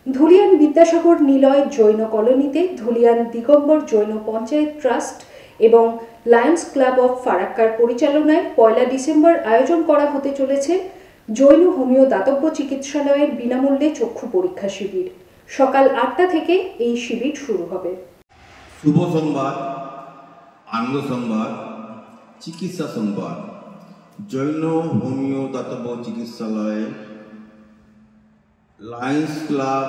ধুলিয়ান বিদ্যাসাগর নিলয় জৈন কলোনিতে ধুলিয়ান দিগম্বর জৈন পঞ্চায়েত ট্রাস্ট এবং Lions club of ফারাক্কার পরিচালনায় 1 ডিসেম্বর আয়োজন করা হতে চলেছে জৈন হোমিও দাতব্য চিকিৎসালয়ের বিনামূল্যে চক্ষু পরীক্ষা শিবির। সকাল 8টা থেকে এই শিবির শুরু হবে। শুভ সংবাদ, আনন্দ সংবাদ, চিকিৎসা সংবাদ। জৈন হোমিও দাতব্য চিকিৎসালয়ে লায়ন্স ক্লাব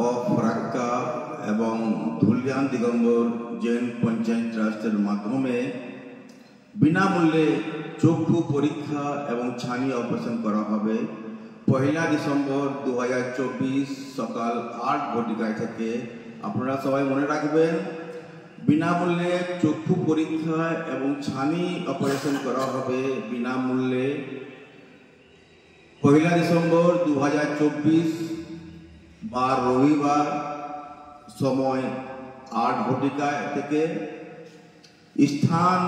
অফ ফারাক্কা এবং ধুলিয়ান দিগম্বর জৈন পঞ্চায়েত ট্রাস্টের মাধ্যমে বিনামূল্যে চক্ষু পরীক্ষা এবং ছানি অপারেশন করা হবে 1 ডিসেম্বর 2024 সকাল 8 ঘটিকায় থেকে। আপনারা সবাই মনে রাখবেন, বিনামূল্যে চক্ষু পরীক্ষা এবং ছানি অপারেশন করা হবে বিনামূল্যে 1 ডিসেম্বর 2024 বার রবিবার, সময় 8 ঘটিকায় থেকে। স্থান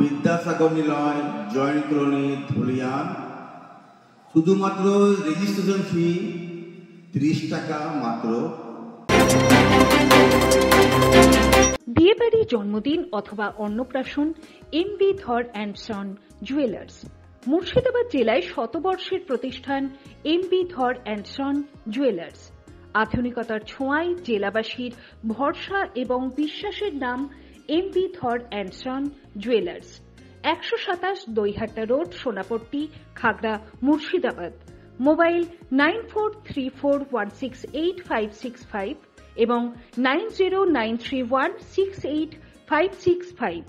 বিদ্যাসাগর নিলয় জৈন কলোনি ধুলিয়ান। শুধুমাত্র রেজিস্ট্রেশন ফি 30 টাকা মাত্র। বিয়েবাড়ি, জন্মদিন অথবা অন্নপ্রাশন এমবি ধর অ্যান্ড সন জুয়েলার্স। মুর্শিদাবাদ জেলায় শতবর্ষের প্রতিষ্ঠান এমবি ধর অ্যান্ড সন জুয়েলার্স। আধুনিকতার ছোঁয়ায় জেলাবাসীর ভরসা এবং বিশ্বাসের নাম এমবি ধর and son jewellers. 127 Daihata road, Sonapatti, Khagra, Murshidabad. Mobile 9434168565 এবং 9093168565।